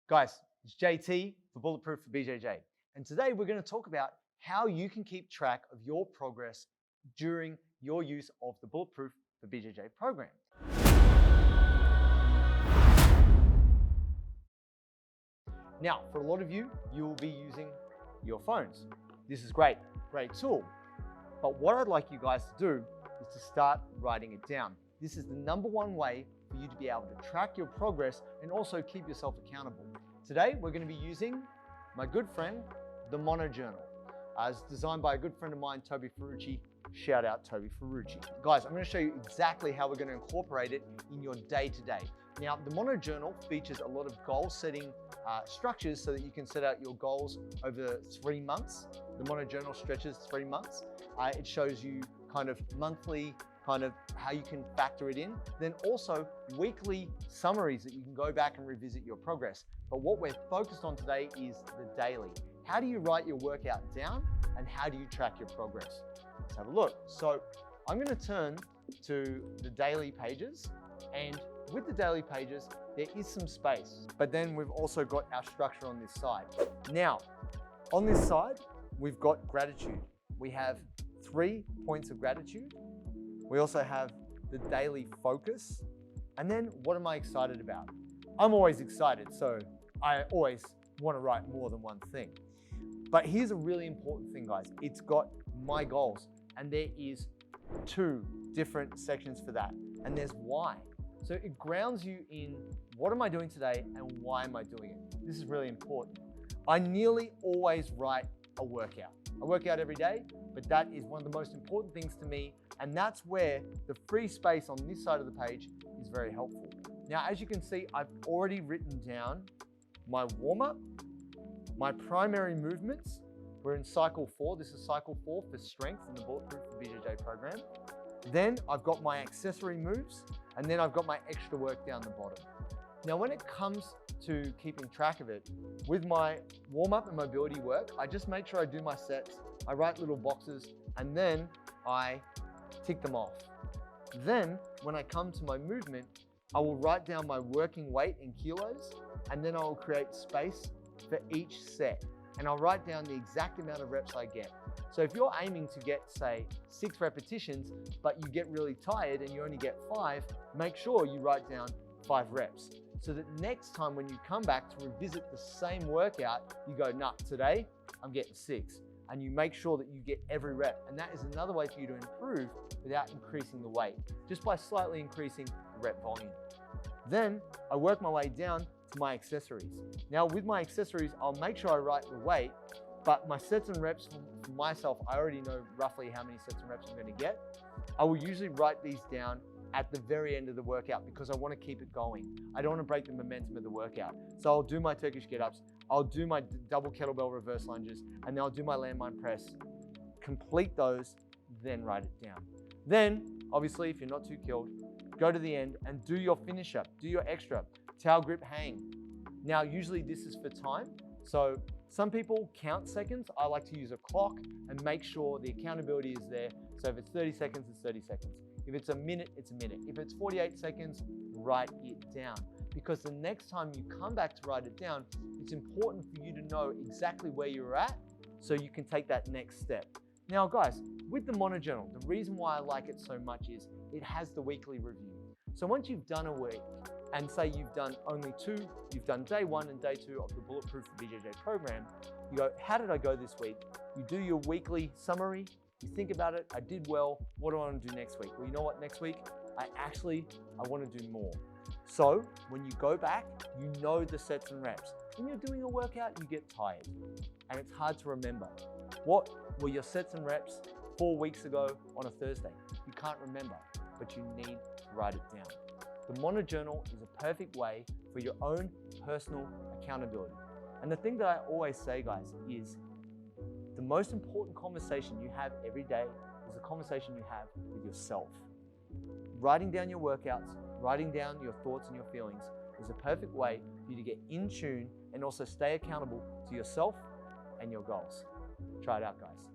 Guys, it's JT for Bulletproof for BJJ. And today we're going to talk about how you can keep track of your progress during your use of the Bulletproof for BJJ program. Now, for a lot of you, you will be using your phones. This is great tool. But what I'd like you guys to do is to start writing it down. This is the number one way for you to be able to track your progress and also keep yourself accountable. Today, we're going to be using my good friend, the Mono Journal. It's designed by a good friend of mine, Toby Ferrucci. Shout out Toby Ferrucci. Guys, I'm going to show you exactly how we're going to incorporate it in your day-to-day. Now, the Mono Journal features a lot of goal-setting structures so that you can set out your goals over 3 months. The Mono Journal stretches 3 months. It shows you kind of monthly, how you can factor it in. Then also weekly summaries that you can go back and revisit your progress. But what we're focused on today is the daily. How do you write your workout down and how do you track your progress? Let's have a look. So I'm going to turn to the daily pages, and with the daily pages, there is some space, but then we've also got our structure on this side. Now, on this side, we've got gratitude. We have 3 points of gratitude. We also have the daily focus. And then what am I excited about? I'm always excited, so I always want to write more than one thing. But here's a really important thing, guys. It's got my goals, and there is 2 different sections for that. And there's why. So it grounds you in what am I doing today and why am I doing it? This is really important. I nearly always write a workout. I work out every day, but that is one of the most important things to me. And that's where the free space on this side of the page is very helpful. Now, as you can see, I've already written down my warm-up, my primary movements. We're in cycle 4. This is cycle 4 for strength in the Bulletproof for BJJ program. Then I've got my accessory moves, and then I've got my extra work down the bottom. Now, when it comes to keeping track of it, with my warm-up and mobility work, I just make sure I do my sets, I write little boxes, and then I tick them off. Then, when I come to my movement, I will write down my working weight in kilos, and then I will create space for each set. And I'll write down the exact amount of reps I get. So if you're aiming to get, say, 6 repetitions, but you get really tired and you only get 5, make sure you write down 5 reps. So that next time when you come back to revisit the same workout, you go, nah, today I'm getting 6. And you make sure that you get every rep. And that is another way for you to improve without increasing the weight, just by slightly increasing the rep volume. Then I work my way down to my accessories. Now with my accessories, I'll make sure I write the weight, but my sets and reps for myself, I already know roughly how many sets and reps I'm going to get. I will usually write these down at the very end of the workout because I want to keep it going. I don't want to break the momentum of the workout. So I'll do my Turkish get-ups, I'll do my double kettlebell reverse lunges, and then I'll do my landmine press. Complete those, then write it down. Then, obviously, if you're not too killed, go to the end and do your finish up, do your extra, towel grip hang. Now, usually this is for time. So some people count seconds. I like to use a clock and make sure the accountability is there. So if it's 30 seconds, it's 30 seconds. If it's a minute, it's a minute. If it's 48 seconds, write it down. Because the next time you come back to write it down, it's important for you to know exactly where you're at so you can take that next step. Now guys, with the Mono Journal, the reason why I like it so much is it has the weekly review. So once you've done a week, and say you've done only 2, you've done day 1 and day 2 of the Bulletproof for BJJ program, you go, how did I go this week? You do your weekly summary, you think about it, I did well, what do I want to do next week? Well, you know what, next week, I want to do more. So when you go back, you know the sets and reps. When you're doing a workout, you get tired and it's hard to remember. What were your sets and reps 4 weeks ago on a Thursday? You can't remember, but you need to write it down. The Mono Journal is a perfect way for your own personal accountability. And the thing that I always say, guys, is the most important conversation you have every day is the conversation you have with yourself. Writing down your workouts, writing down your thoughts and your feelings is a perfect way for you to get in tune and also stay accountable to yourself and your goals. Try it out, guys.